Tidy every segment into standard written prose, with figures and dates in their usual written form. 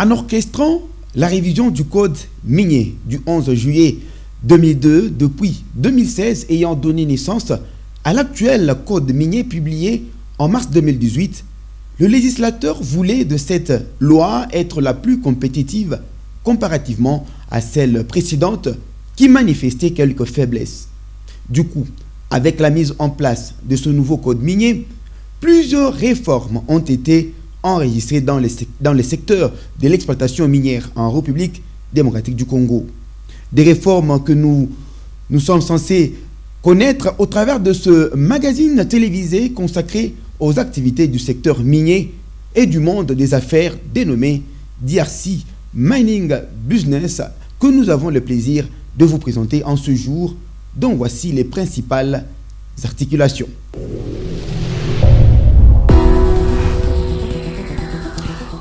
En orchestrant la révision du code minier du 11 juillet 2002, depuis 2016 ayant donné naissance à l'actuel code minier publié en mars 2018, le législateur voulait de cette loi être la plus compétitive comparativement à celle précédente qui manifestait quelques faiblesses. Du coup, avec la mise en place de ce nouveau code minier, plusieurs réformes ont été enregistrées dans les secteurs de l'exploitation minière en République démocratique du Congo. Des réformes que nous sommes censés connaître au travers de ce magazine télévisé consacré aux activités du secteur minier et du monde des affaires dénommé DRC Mining Business, que nous avons le plaisir de vous présenter en ce jour, dont voici les principales articulations.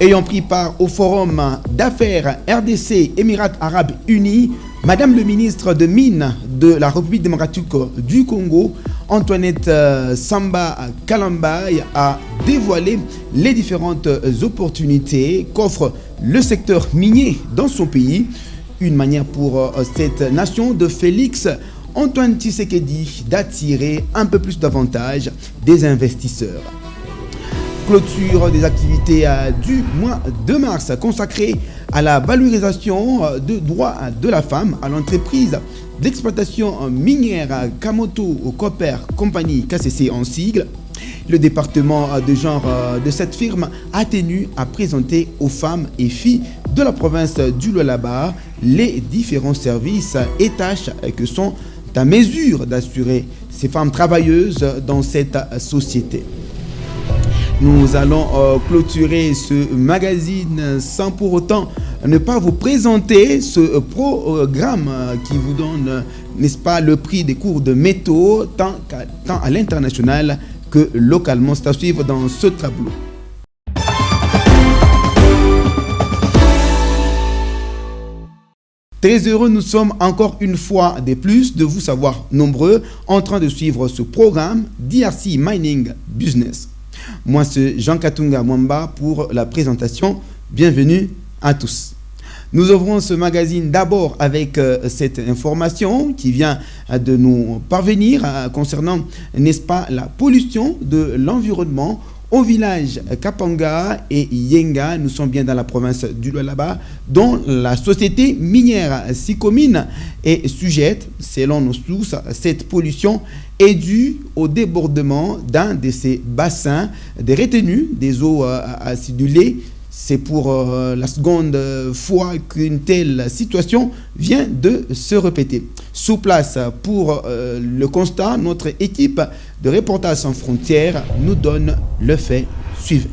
Ayant pris part au forum d'affaires RDC Émirats Arabes Unis, Madame le ministre de Mines de la République démocratique du Congo, Antoinette Samba Kalambay, a dévoilé les différentes opportunités qu'offre le secteur minier dans son pays. Une manière pour cette nation de Félix Antoine Tshisekedi d'attirer un peu plus davantage des investisseurs. Clôture des activités du mois de mars consacrée à la valorisation de droits de la femme à l'entreprise d'exploitation minière Kamoto Copper Company KCC en sigle. Le département de genre de cette firme a tenu à présenter aux femmes et filles de la province du Lualaba les différents services et tâches que sont à mesure d'assurer ces femmes travailleuses dans cette société. Nous allons clôturer ce magazine sans pour autant ne pas vous présenter ce programme qui vous donne, n'est-ce pas, le prix des cours de métaux tant à l'international que localement. C'est à suivre dans ce tableau. Très heureux, nous sommes encore une fois de plus de vous savoir nombreux en train de suivre ce programme DRC Mining Business. Moi, c'est Jean Katunga Mwamba pour la présentation. Bienvenue à tous. Nous ouvrons ce magazine d'abord avec cette information qui vient de nous parvenir concernant, n'est-ce pas, la pollution de l'environnement au village Kapanga et Yenga. Nous sommes bien dans la province du Lualaba, dont la société minière Sicomine est sujette, selon nos sources. Cette pollution est due au débordement d'un de ces bassins de retenue des eaux acidulées. C'est pour la seconde fois qu'une telle situation vient de se répéter. Sous place pour le constat, notre équipe de Reporters sans frontières nous donne le fait suivant.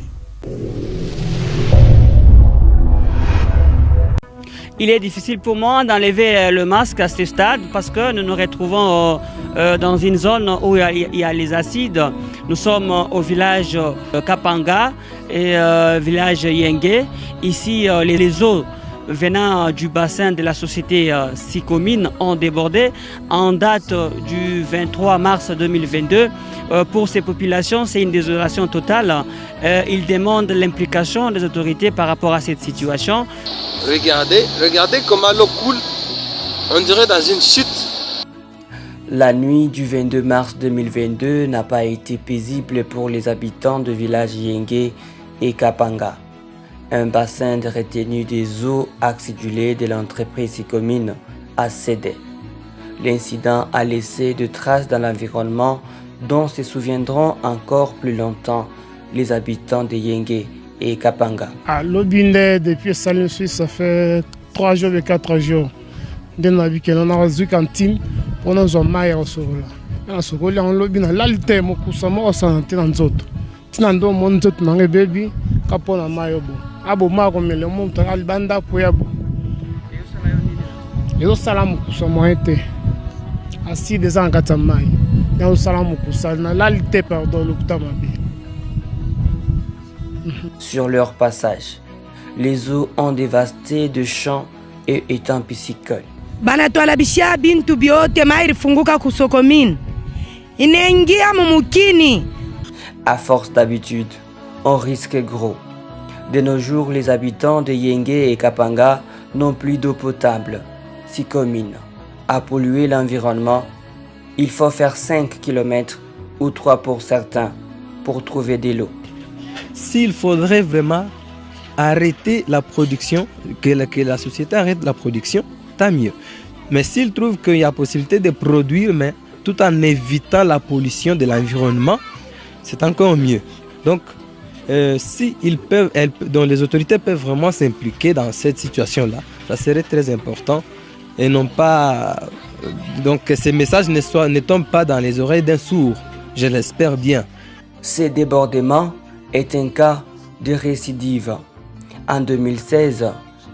Il est difficile pour moi d'enlever le masque à ce stade parce que nous nous retrouvons dans une zone où il y a les acides. Nous sommes au village Kapanga et village Yengue. Ici, les eaux venant du bassin de la société Sicomine ont débordé en date du 23 mars 2022. Pour ces populations, c'est une désolation totale. Ils demandent l'implication des autorités par rapport à cette situation. Regardez comment l'eau coule, on dirait dans une chute. La nuit du 22 mars 2022 n'a pas été paisible pour les habitants de village Yengue et Kapanga. Un bassin de retenue des eaux acidulées de l'entreprise Sicomine a cédé. L'incident a laissé de traces dans l'environnement dont se souviendront encore plus longtemps les habitants de Yengue et Kapanga. À l'Obinde, depuis Saline Suisse, ça fait 3 jours et 4 jours. On a vu qu'on a vu qu'un team, on a vu un maire au sol. On a vu un lobby, on a vu un lobby, on a vu un lobby, on a vu un lobby, on a vu un lobby, on a vu un lobby, on a vu un lobby, on a vu un lobby, on a vu assis des ans à Maï. Sur leur passage, les eaux ont dévasté de champs et étangs piscicoles. Banatwala bishia bintu biote mairi funguka kusokomini. Inaingia mumukini. À force d'habitude, on risque gros. De nos jours, les habitants de Yéngué et Kapanga n'ont plus d'eau potable. Sicomine a pollué l'environnement. Il faut faire 5 km ou 3 pour certains pour trouver de l'eau. S'il faudrait vraiment arrêter la production, que la société arrête la production, tant mieux. Mais s'ils trouvent qu'il y a possibilité de produire, mais tout en évitant la pollution de l'environnement, c'est encore mieux. Donc, si donc les autorités peuvent vraiment s'impliquer dans cette situation-là, ça serait très important et non pas donc que ces messages ne tombent pas dans les oreilles d'un sourd. Je l'espère bien. Ce débordement est un cas de récidive. En 2016,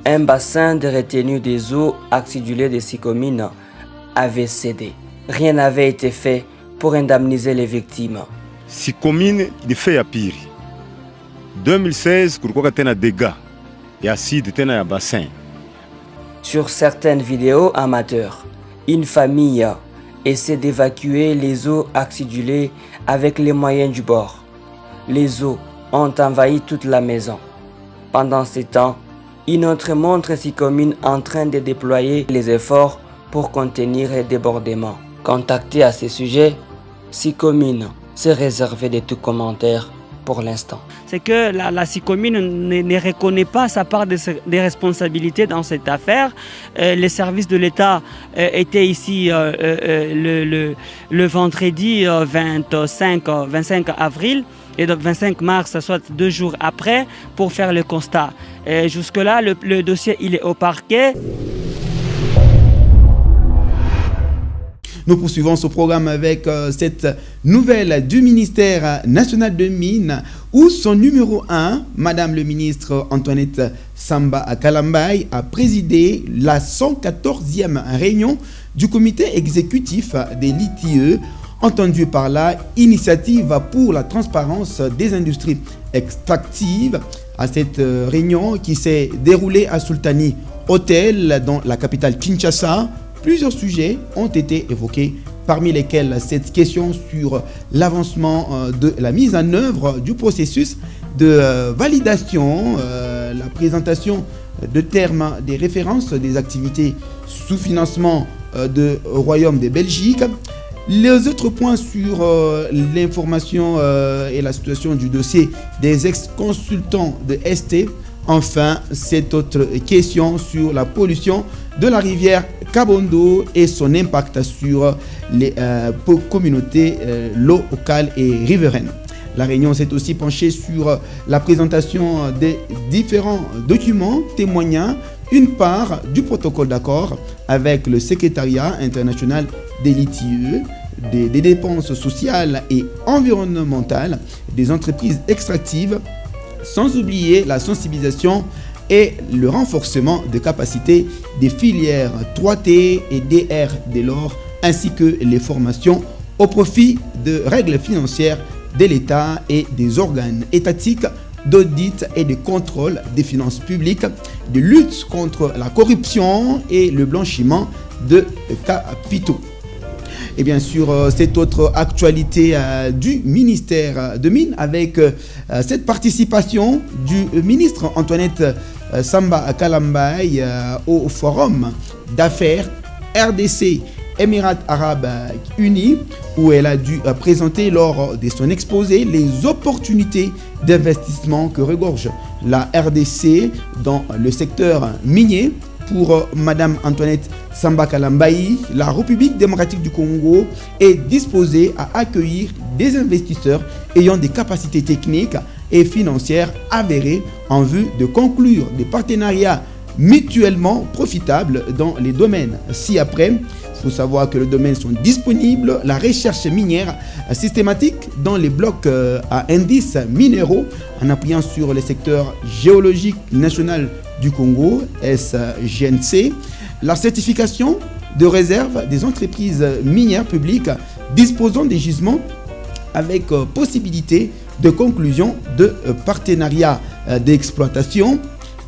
un bassin de retenue des eaux acidulées de Sicomine avait cédé. Rien n'avait été fait pour indemniser les victimes. Sicomine ilifaa ya pili 2016 kulikuwa tena dégâts ya acide tena ya bassin. Sur certaines vidéos amateurs, une famille essaie d'évacuer les eaux acidulées avec les moyens du bord. Les eaux ont envahi toute la maison. Pendant ce temps, une autre montre Sicomine en train de déployer les efforts pour contenir les débordements. Contacté à ce sujet, Sicomine s'est réservé de tout commentaire pour l'instant. C'est que la Sicomine ne reconnaît pas sa part des responsabilités dans cette affaire. Les services de l'État étaient ici le vendredi 25 avril et donc 25 mars, soit 2 jours après, pour faire le constat. Jusque-là, le dossier il est au parquet. Nous poursuivons ce programme avec cette nouvelle du ministère national de Mines où son numéro 1, Madame le ministre Antoinette Samba Kalambaye, a présidé la 114e réunion du comité exécutif des l'ITIE, entendu par la Initiative pour la transparence des industries extractives. À cette réunion qui s'est déroulée à Sultani Hotel dans la capitale Kinshasa, plusieurs sujets ont été évoqués, parmi lesquels cette question sur l'avancement de la mise en œuvre du processus de validation, la présentation de termes des références des activités sous financement de Royaume de Belgique, les autres points sur l'information et la situation du dossier des ex-consultants de ST. Enfin, cette autre question sur la pollution de la rivière Kabondo et son impact sur les communautés locales et riveraines. La réunion s'est aussi penchée sur la présentation des différents documents témoignant une part du protocole d'accord avec le secrétariat international des l'ITIE, des dépenses sociales et environnementales des entreprises extractives, sans oublier la sensibilisation et le renforcement des capacités des filières 3T et DR de l'or, ainsi que les formations au profit de règles financières de l'État et des organes étatiques d'audit et de contrôle des finances publiques, de lutte contre la corruption et le blanchiment de capitaux. Et bien sûr, cette autre actualité du ministère de Mines avec cette participation du ministre Antoinette Samba Kalambaye au forum d'affaires RDC Émirats Arabes Unis, où elle a dû présenter lors de son exposé les opportunités d'investissement que regorge la RDC dans le secteur minier. Pour Madame Antoinette Samba Kalambaye, la République démocratique du Congo est disposée à accueillir des investisseurs ayant des capacités techniques et financières avérées en vue de conclure des partenariats mutuellement profitables dans les domaines ci-après. Il faut savoir que les domaines sont disponibles, la recherche minière systématique dans les blocs à indices minéraux en appuyant sur les secteurs géologiques national du Congo, SGNC, la certification de réserve des entreprises minières publiques disposant des gisements avec possibilité de conclusion de partenariats d'exploitation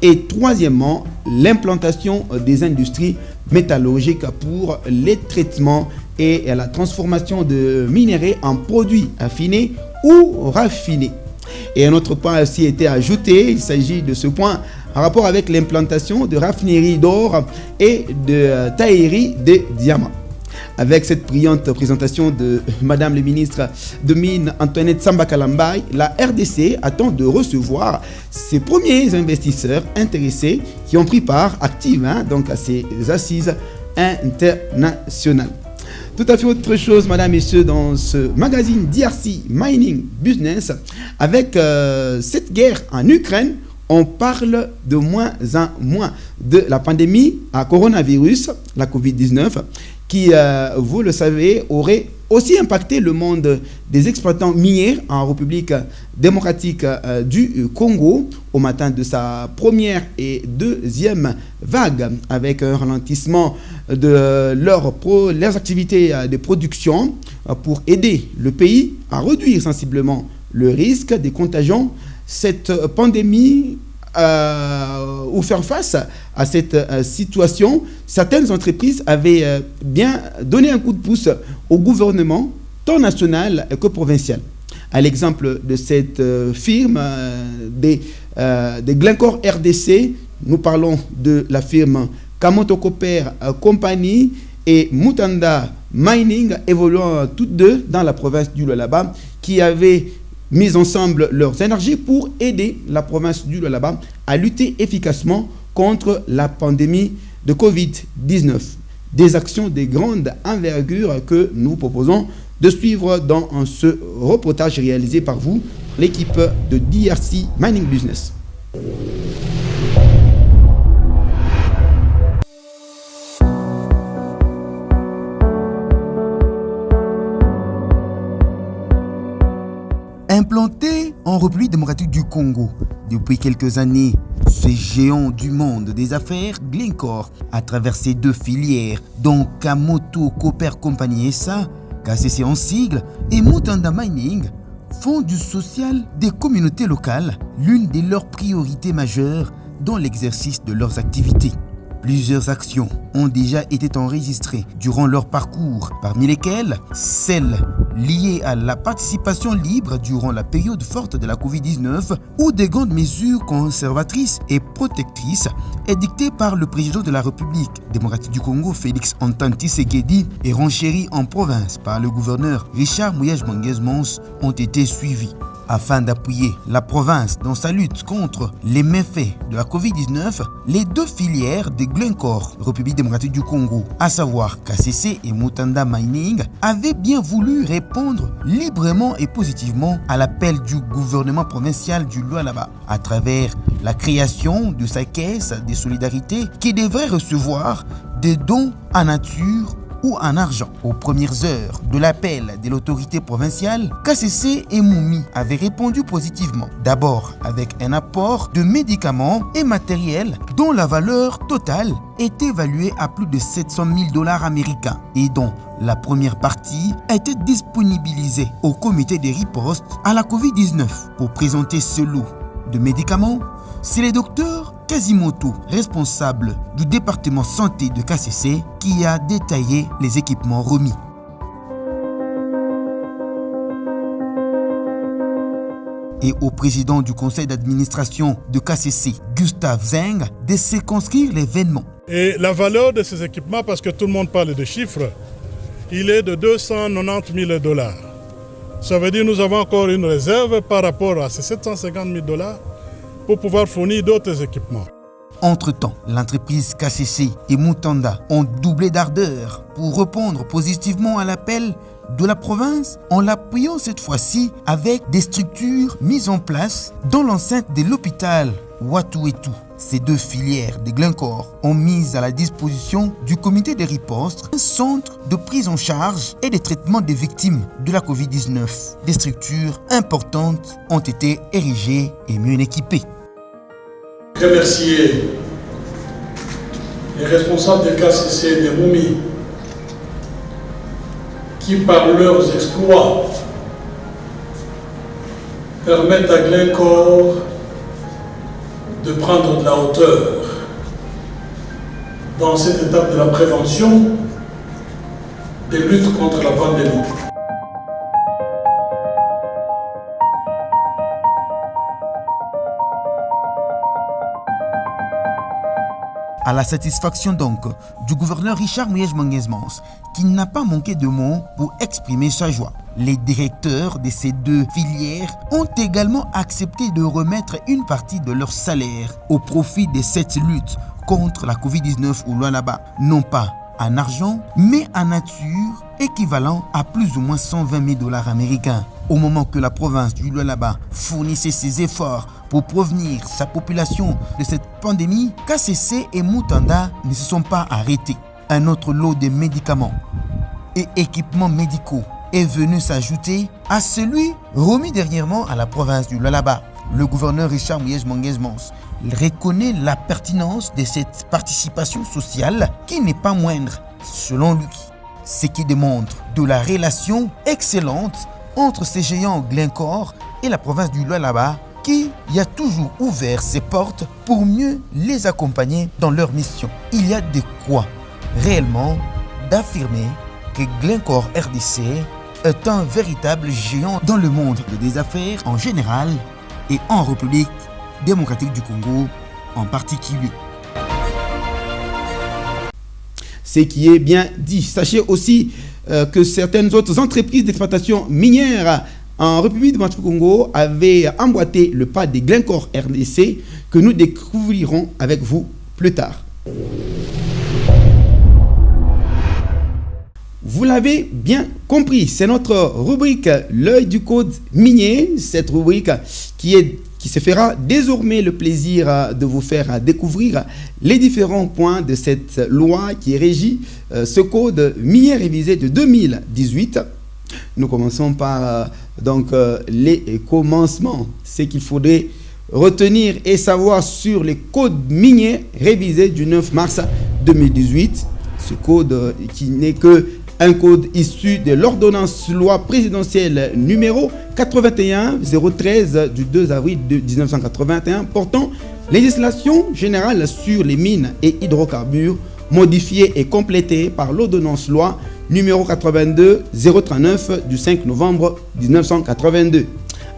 et troisièmement, l'implantation des industries métallurgiques pour les traitements et la transformation de minéraux en produits affinés ou raffinés. Et un autre point a aussi été ajouté. Il s'agit de ce point en rapport avec l'implantation de raffineries d'or et de tailleries de diamants. Avec cette brillante présentation de Madame le ministre de Mines Antoinette Samba Kalambay, la RDC attend de recevoir ses premiers investisseurs intéressés qui ont pris part active donc à ces assises internationales. Tout à fait autre chose, madame, messieurs, dans ce magazine DRC Mining Business. Avec cette guerre en Ukraine, on parle de moins en moins de la pandémie à coronavirus, la Covid-19, qui, vous le savez, aurait aussi impacté le monde des exploitants miniers en République démocratique du Congo au matin de sa première et deuxième vague, avec un ralentissement de leurs activités de production pour aider le pays à réduire sensiblement le risque des contagions. Cette pandémie ou faire face à cette situation, certaines entreprises avaient bien donné un coup de pouce au gouvernement, tant national que provincial. À l'exemple de cette firme des Glencore RDC, nous parlons de la firme Kamoto Copper Company et Mutanda Mining, évoluant toutes deux dans la province du Lualaba, qui avaient mis ensemble leurs énergies pour aider la province du Lualaba à lutter efficacement contre la pandémie de Covid-19. Des actions de grande envergure que nous proposons de suivre dans ce reportage réalisé par vous, l'équipe de DRC Mining Business. Implanté en République démocratique du Congo depuis quelques années, ce géant du monde des affaires, Glencore, à travers ses deux filières, dont Kamoto Copper Company SA, KCC en sigle, et Mutanda Mining, font du social des communautés locales l'une de leurs priorités majeures dans l'exercice de leurs activités. Plusieurs actions ont déjà été enregistrées durant leur parcours, parmi lesquelles celles liées à la participation libre durant la période forte de la Covid-19 ou des grandes mesures conservatrices et protectrices édictées par le président de la République démocratique du Congo, Félix Antoine Tshisekedi, et renchéries en province par le gouverneur Richard Mouyej-Manguez-Mons ont été suivies. Afin d'appuyer la province dans sa lutte contre les méfaits de la Covid-19, les deux filières de Glencore, République démocratique du Congo, à savoir KCC et Mutanda Mining, avaient bien voulu répondre librement et positivement à l'appel du gouvernement provincial du Lualaba, à travers la création de sa caisse de solidarité qui devrait recevoir des dons en nature ou en argent. Aux premières heures de l'appel de l'autorité provinciale, KCC et Moumi avaient répondu positivement. D'abord avec un apport de médicaments et matériel dont la valeur totale est évaluée à plus de 700 000 $ américains et dont la première partie a été disponibilisée au comité de riposte à la Covid-19. Pour présenter ce lot de médicaments, c'est le docteur Kazimoto, responsable du département santé de KCC, qui a détaillé les équipements remis. Et au président du conseil d'administration de KCC, Gustave Zeng, de circonscrire l'événement. Et la valeur de ces équipements, parce que tout le monde parle de chiffres, il est de 290 000 $. Ça veut dire que nous avons encore une réserve par rapport à ces 750 000 $ pour pouvoir fournir d'autres équipements. Entre-temps, l'entreprise KCC et Mutanda ont doublé d'ardeur pour répondre positivement à l'appel de la province en l'appuyant cette fois-ci avec des structures mises en place dans l'enceinte de l'hôpital Watuetu. Ces deux filières de Glencore ont mis à la disposition du comité de riposte un centre de prise en charge et de traitement des victimes de la Covid-19. Des structures importantes ont été érigées et mieux équipées. Remercier les responsables de KCC et de Moumi qui, par leurs exploits, permettent à Glencore de prendre de la hauteur dans cette étape de la prévention des luttes contre la pandémie. À la satisfaction donc du gouverneur Richard Mouyej-Mangès-Mons, qui n'a pas manqué de mots pour exprimer sa joie. Les directeurs de ces deux filières ont également accepté de remettre une partie de leur salaire au profit de cette lutte contre la Covid-19 au Lualaba, non pas en argent, mais en nature, équivalent à plus ou moins 120 000 $ américains. Au moment que la province du Lualaba fournissait ses efforts pour prévenir sa population de cette pandémie, KCC et Mutanda ne se sont pas arrêtés. Un autre lot de médicaments et équipements médicaux est venu s'ajouter à celui remis dernièrement à la province du Lualaba. Le gouverneur Richard Mouyej-Mangès-Mons reconnaît la pertinence de cette participation sociale qui n'est pas moindre selon lui, ce qui démontre de la relation excellente entre ces géants Glencore et la province du Lualaba qui y a toujours ouvert ses portes pour mieux les accompagner dans leur mission. Il y a de quoi réellement d'affirmer que Glencore RDC est un véritable géant dans le monde des affaires en général et en République démocratique du Congo en particulier. Ce qui est bien dit. Sachez aussi que certaines autres entreprises d'exploitation minière en République démocratique du Congo avaient emboîté le pas des Glencore RDC que nous découvrirons avec vous plus tard. Vous l'avez bien compris, c'est notre rubrique L'œil du code minier, cette rubrique qui se fera désormais le plaisir de vous faire découvrir les différents points de cette loi qui régit ce code minier révisé de 2018. Nous commençons par les commencements, ce qu'il faudrait retenir et savoir sur les codes miniers révisés du 9 mars 2018. Ce code qui n'est que un code issu de l'ordonnance loi présidentielle numéro 81-013 du 2 avril 1981 portant législation générale sur les mines et hydrocarbures, modifiée et complétée par l'ordonnance loi numéro 82-039 du 5 novembre 1982.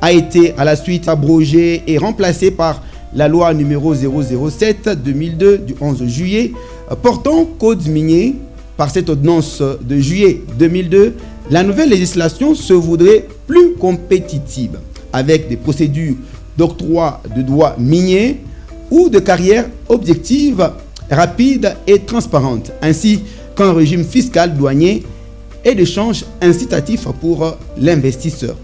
A été à la suite abrogée et remplacée par la loi numéro 007-2002 du 11 juillet portant code minier. Par cette ordonnance de juillet 2002, la nouvelle législation se voudrait plus compétitive, avec des procédures d'octroi de droits miniers ou de carrières objectives, rapides et transparentes, ainsi qu'un régime fiscal douanier et d'échange incitatif pour l'investisseur.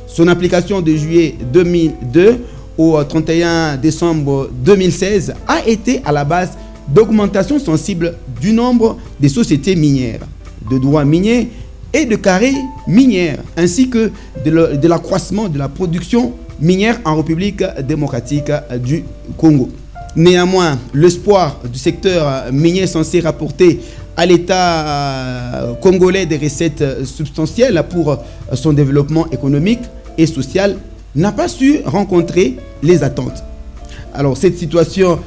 Son application de juillet 2002 au 31 décembre 2016 a été à la base d'augmentation sensible du nombre des sociétés minières, de droits miniers et de carrés minières, ainsi que de l'accroissement de la production minière en République démocratique du Congo. Néanmoins, l'espoir du secteur minier censé rapporter à l'État congolais des recettes substantielles pour son développement économique et social n'a pas su rencontrer les attentes. Alors, cette situation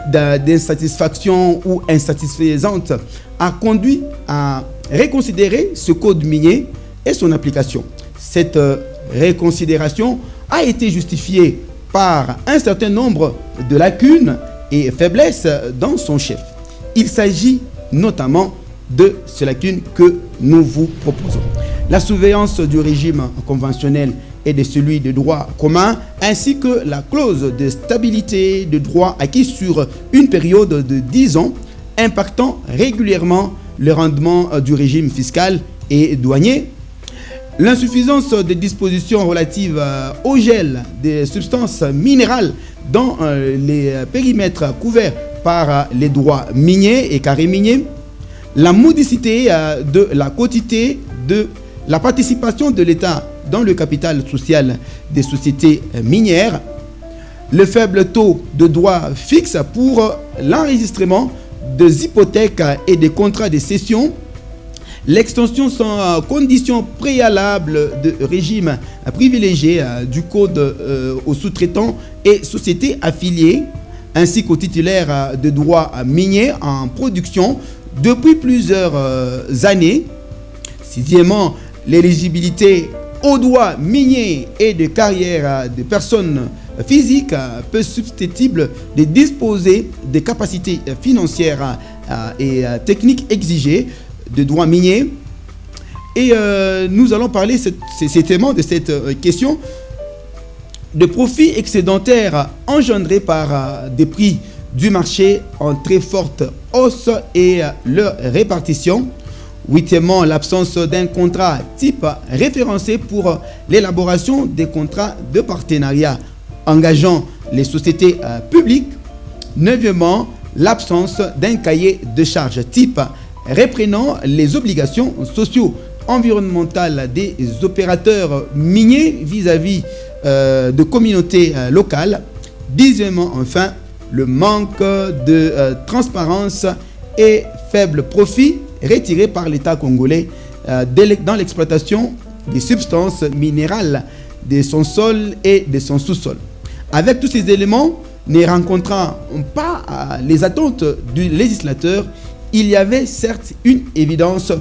d'insatisfaction ou insatisfaisante a conduit à reconsidérer ce code minier et son application. Cette reconsidération a été justifiée par un certain nombre de lacunes et faiblesses dans son chef. Il s'agit notamment de ces lacunes que nous vous proposons. La surveillance du régime conventionnel et de celui de droit commun, ainsi que la clause de stabilité de droit acquise sur une période de 10 ans, impactant régulièrement le rendement du régime fiscal et douanier. L'insuffisance des dispositions relatives au gel des substances minérales dans les périmètres couverts par les droits miniers et carrés miniers. La modicité de la quotité de la participation de l'État dans le capital social des sociétés minières, le faible taux de droits fixes pour l'enregistrement des hypothèques et des contrats de cession, l'extension sans condition préalable de régime privilégié du code aux sous-traitants et sociétés affiliées, ainsi qu'aux titulaires de droits miniers en production depuis plusieurs années. Sixièmement, l'éligibilité aux droits miniers et de carrière de personnes physique peu susceptible de disposer des capacités financières et techniques exigées de droits miniers. Et nous allons parler certainement de cette question de profits excédentaires engendrés par des prix du marché en très forte hausse et leur répartition. Huitièmement, l'absence d'un contrat type référencé pour l'élaboration des contrats de partenariat engageant les sociétés publiques. Neuvièmement, l'absence d'un cahier de charges type reprenant les obligations socio-environnementales des opérateurs miniers vis-à-vis de communautés locales. Dixièmement, enfin, le manque de transparence et faible profit retiré par l'État congolais dans l'exploitation des substances minérales de son sol et de son sous-sol. Avec tous ces éléments, ne rencontrant pas les attentes du législateur, il y avait certes une évidence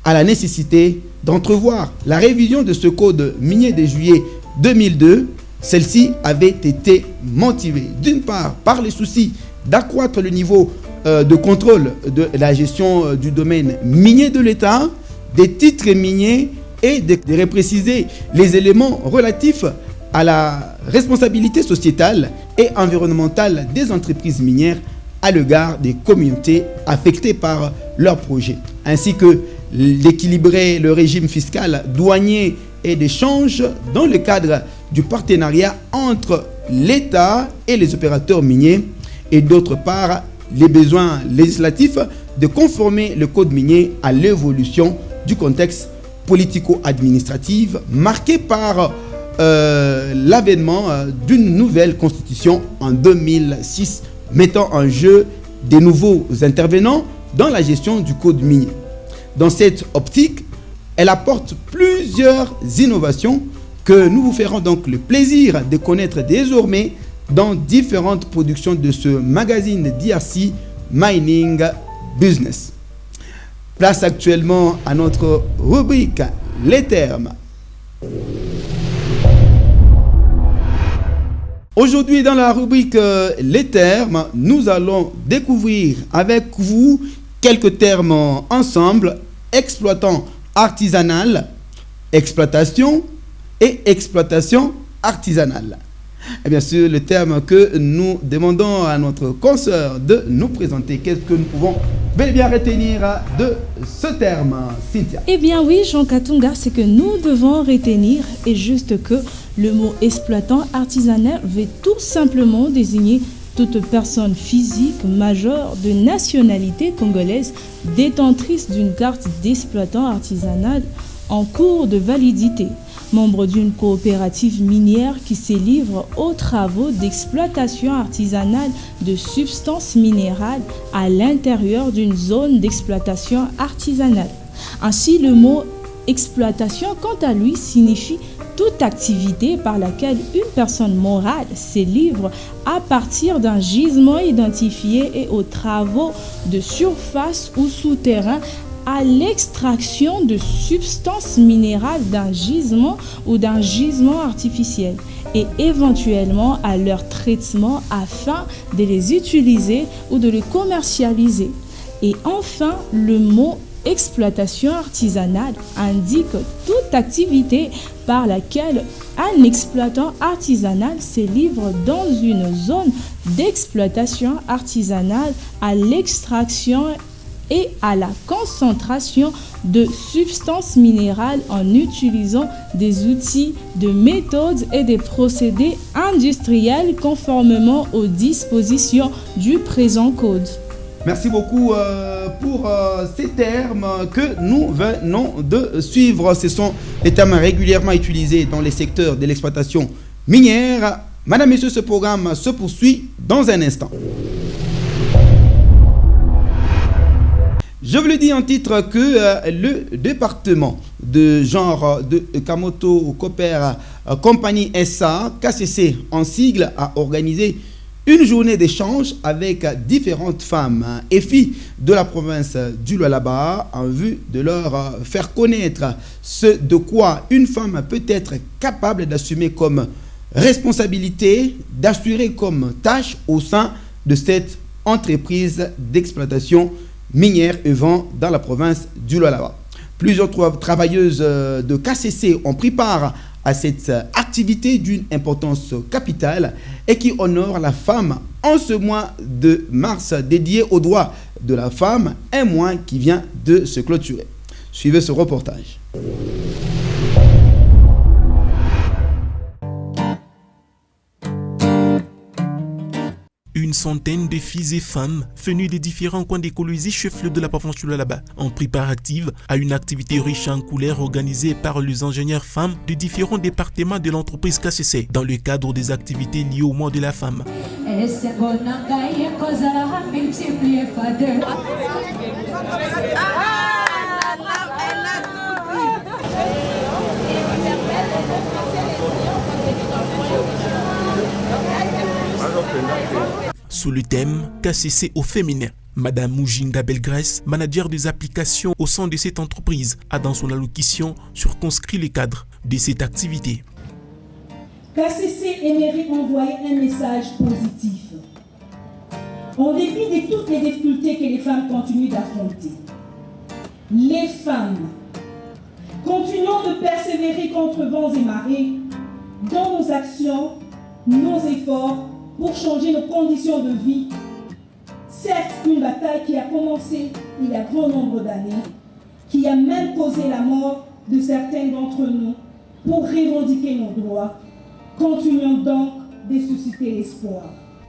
à la nécessité d'entrevoir la révision de ce code minier de juillet 2002. Celle-ci avait été motivée d'une part par les soucis d'accroître le niveau de contrôle de la gestion du domaine minier de l'État, des titres miniers et de repréciser les éléments relatifs à la responsabilité sociétale et environnementale des entreprises minières à l'égard des communautés affectées par leurs projets, ainsi que d'équilibrer le régime fiscal, douanier et d'échange dans le cadre du partenariat entre l'État et les opérateurs miniers, et d'autre part les besoins législatifs de conformer le code minier à l'évolution du contexte politico-administratif marqué par l'avènement d'une nouvelle constitution en 2006 mettant en jeu des nouveaux intervenants dans la gestion du code minier. Dans cette optique, elle apporte plusieurs innovations que nous vous ferons donc le plaisir de connaître désormais dans différentes productions de ce magazine DRC Mining Business. Place actuellement à notre rubrique Les termes. Aujourd'hui, dans la rubrique Les termes, nous allons découvrir avec vous quelques termes ensemble: exploitant artisanal, exploitation et exploitation artisanale. Et bien sûr, le terme que nous demandons à notre consoeur de nous présenter, qu'est-ce que nous pouvons bel et bien retenir de ce terme, Cynthia? Eh bien oui, Jean Katunga, c'est que nous devons retenir est juste que le mot exploitant artisanal veut tout simplement désigner toute personne physique majeure de nationalité congolaise détentrice d'une carte d'exploitant artisanal en cours de validité, membre d'une coopérative minière qui se livre aux travaux d'exploitation artisanale de substances minérales à l'intérieur d'une zone d'exploitation artisanale. Ainsi, le mot exploitation, quant à lui, signifie toute activité par laquelle une personne morale se livre à partir d'un gisement identifié et aux travaux de surface ou souterrain à l'extraction de substances minérales d'un gisement ou d'un gisement artificiel et éventuellement à leur traitement afin de les utiliser ou de les commercialiser. Et enfin, le mot exploitation artisanale indique toute activité par laquelle un exploitant artisanal se livre dans une zone d'exploitation artisanale à l'extraction et à la concentration de substances minérales en utilisant des outils, des méthodes et des procédés industriels conformément aux dispositions du présent code. Merci beaucoup pour ces termes que nous venons de suivre. Ce sont les termes régulièrement utilisés dans les secteurs de l'exploitation minière. Madame, Messieurs, ce programme se poursuit dans un instant. Je vous le dis en titre que le département de genre de Kamoto Copper Compagnie SA, KCC en sigle, a organisé une journée d'échange avec différentes femmes et filles de la province du Lualaba en vue de leur faire connaître ce de quoi une femme peut être capable d'assumer comme responsabilité d'assurer comme tâche au sein de cette entreprise d'exploitation minière œuvrant dans la province du Lualaba. Plusieurs travailleuses de KCC ont pris part à cette activité d'une importance capitale et qui honore la femme en ce mois de mars dédié aux droits de la femme, un mois qui vient de se clôturer. Suivez ce reportage. Une centaine de filles et femmes venues des différents coins des Kolwezi, chef-lieu de la province du Lualaba, ont pris part active à une activité riche en couleurs organisée par les ingénieurs femmes de différents départements de l'entreprise KCC dans le cadre des activités liées au mois de la femme. Sous le thème KCC au féminin, Madame Mujinga Belgrès, manager des applications au sein de cette entreprise, a dans son allocution circonscrit le cadre de cette activité. KCC aimerait envoyer un message positif. En dépit de toutes les difficultés que les femmes continuent d'affronter, les femmes, continuons de persévérer contre vents et marées dans nos actions, nos efforts, pour changer nos conditions de vie. Certes, une bataille qui a commencé il y a grand nombre d'années, qui a même causé la mort de certains d'entre nous pour revendiquer nos droits. Continuons donc de susciter l'espoir.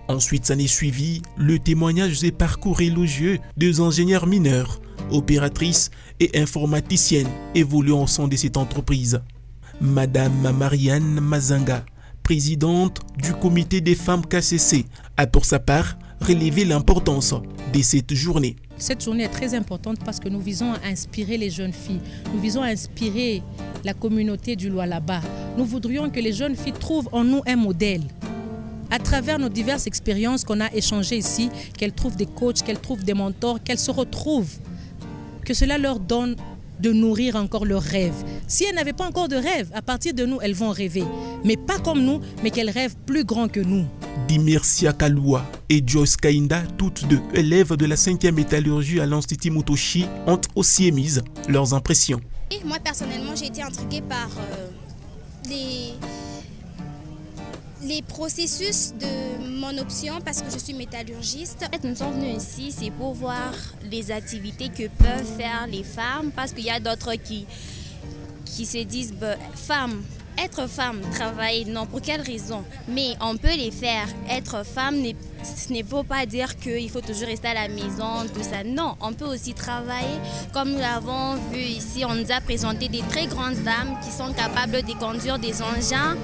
Ensuite, s'en est suivi le témoignage des parcours élogieux des ingénieurs mineurs, opératrices et informaticiennes évoluant au sein de cette entreprise. Madame Marianne Mazanga, présidente du comité des femmes KCC, a pour sa part relevé l'importance de cette journée. Cette journée est très importante parce que nous visons à inspirer les jeunes filles. Nous visons à inspirer la communauté du Lualaba. Nous voudrions que les jeunes filles trouvent en nous un modèle. À travers nos diverses expériences qu'on a échangées ici, qu'elles trouvent des coachs, qu'elles trouvent des mentors, qu'elles se retrouvent, que cela leur donne de nourrir encore leurs rêves. Si elles n'avaient pas encore de rêves, à partir de nous, elles vont rêver. Mais pas comme nous, mais qu'elles rêvent plus grand que nous. Dimercia Kaloua et Joyce Kainda, toutes deux élèves de la 5e métallurgie à l'Institut Mutoshi, ont aussi émis leurs impressions. Et moi, personnellement, j'ai été intriguée par les processus de mon option parce que je suis métallurgiste. Nous sommes venus ici, c'est pour voir les activités que peuvent faire les femmes parce qu'il y a d'autres qui se disent être femme, travailler, non, pour quelle raison? Mais on peut les faire. Être femme ne faut pas dire qu'il faut toujours rester à la maison, tout ça. Non, on peut aussi travailler. Comme nous l'avons vu ici, on nous a présenté des très grandes dames qui sont capables de conduire des engins.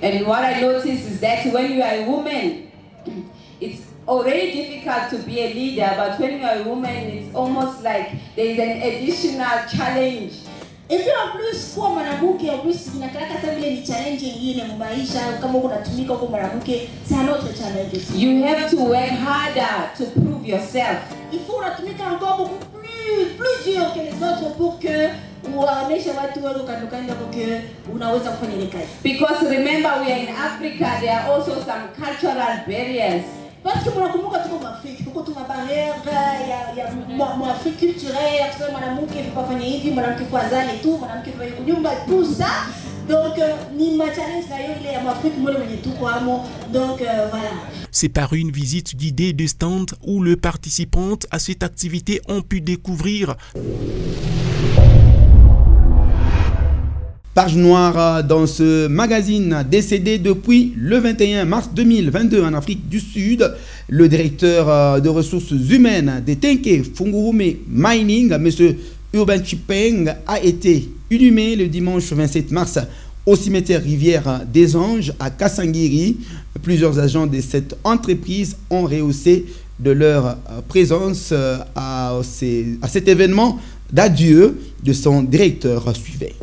And what I noticed is that when you are a woman, it's already difficult to be a leader, but when you are a woman, it's almost like there is an additional challenge. Et puis en plus kwa mwanamke en plus inakalaka sasa vile ni challenge nyingine maisha kama unatumika kwa mwanamke c'est un autre challenge aussi. You have to work harder to prove yourself. Il faut unatumika encore beaucoup plus dur que les autres pour que uwaoneshe watu wako kandokando kwa que unaweza kufanya ile kazi. Because remember we are in Africa, there are also some cultural barriers. Parce que mnakumbuka tuko Afrika, tuko tuna barrière ya Afrique culturelle, parce mwanamke faut pas fanya hivi, mwanamke faut azali tu, mwanamke faut kunyumba tout ça. Donc ni ma challenge na ile ya Afrique mole mwenye tuko amo. Donc voilà. C'est par une visite guidée de stand où les participantes à cette activité ont pu découvrir Page noire dans ce magazine décédé depuis le 21 mars 2022 en Afrique du Sud. Le directeur de ressources humaines des Tenke Fungurume Mining, M. Urban Chipeng, a été inhumé le dimanche 27 mars au cimetière Rivière des Anges à Kassangiri. Plusieurs agents de cette entreprise ont rehaussé de leur présence à cet événement d'adieu de son directeur suivait.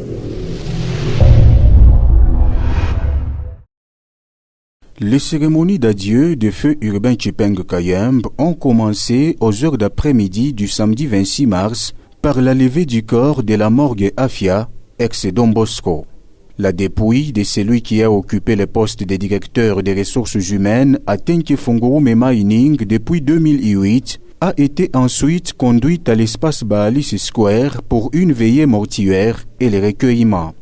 Les cérémonies d'adieu de feu Urbain Tshipeng Kayembe ont commencé aux heures d'après-midi du samedi 26 mars par la levée du corps de la morgue Afia, ex-Don Bosco. La dépouille de celui qui a occupé le poste de directeur des ressources humaines à Tenke Funguru Mining depuis 2008 a été ensuite conduite à l'espace Baalis Square pour une veillée mortuaire et le recueillement.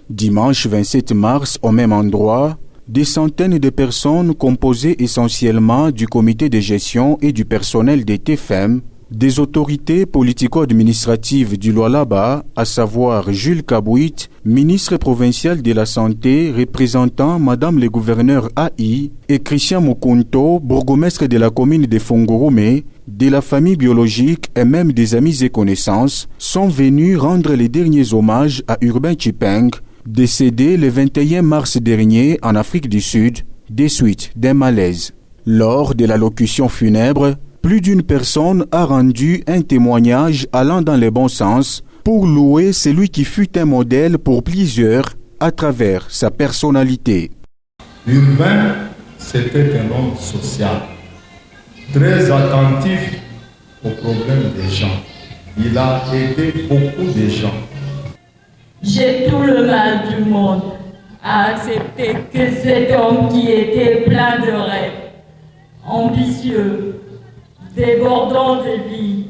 Dimanche 27 mars, au même endroit, des centaines de personnes composées essentiellement du comité de gestion et du personnel des TFM, des autorités politico-administratives du Lualaba, à savoir Jules Kabouit, ministre provincial de la Santé, représentant Madame le gouverneur AI, et Christian Mukunto, bourgmestre de la commune de Fungurume, de la famille biologique et même des amis et connaissances, sont venus rendre les derniers hommages à Urbain Tshipeng, décédé le 21 mars dernier en Afrique du Sud, des suites d'un malaise. Lors de l'allocution funèbre, plus d'une personne a rendu un témoignage allant dans le bon sens pour louer celui qui fut un modèle pour plusieurs à travers sa personnalité. Urbain, c'était un homme social, très attentif aux problèmes des gens. Il a aidé beaucoup de gens. J'ai tout le mal du monde à accepter que cet homme qui était plein de rêves, ambitieux, débordant de vie,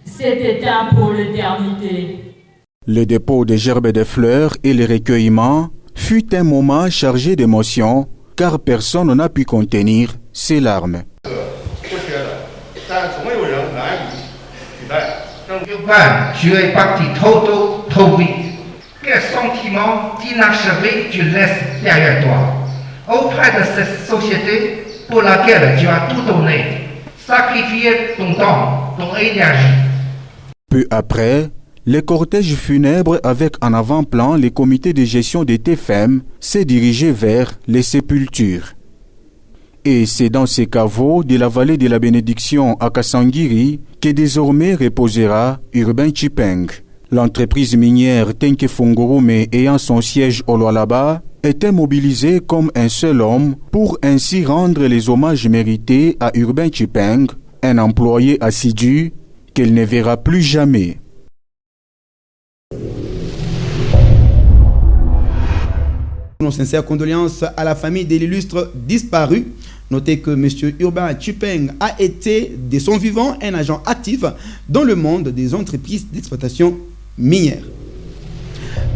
s'est éteint pour l'éternité. Le dépôt des gerbes de fleurs et le recueillement fut un moment chargé d'émotions, car personne n'a pu contenir ses larmes. Tu es parti trop vite. Quel sentiment d'inachevé tu laisses derrière toi, auprès de cette société pour laquelle tu as tout donné, sacrifié ton temps, ton énergie. Peu après, le cortège funèbre avec en avant-plan les comités de gestion des TFM s'est dirigé vers les sépultures. Et c'est dans ces caveaux de la vallée de la Bénédiction à Kasangiri que désormais reposera Urbain Tshipeng. L'entreprise minière Tenke Fungurume ayant son siège au Lualaba était mobilisée comme un seul homme pour ainsi rendre les hommages mérités à Urbain Tshipeng, un employé assidu qu'elle ne verra plus jamais. Nos sincères condoléances à la famille de l'illustre disparu. Notez que M. Urbain Tshipeng a été, de son vivant, un agent actif dans le monde des entreprises d'exploitation minière.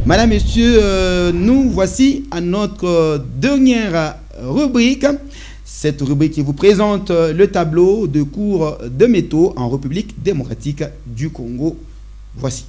Madame, Messieurs, nous voici à notre dernière rubrique. Cette rubrique qui vous présente le tableau de cours de métaux en République démocratique du Congo. Voici.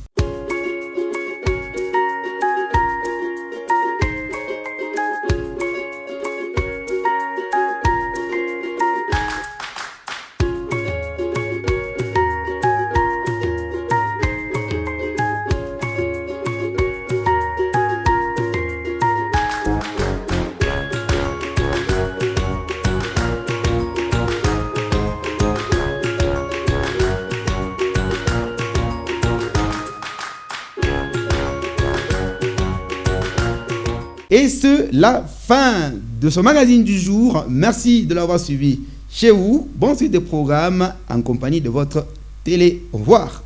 Et c'est la fin de ce magazine du jour. Merci de l'avoir suivi chez vous. Bonne suite de programme en compagnie de votre télé. Au revoir.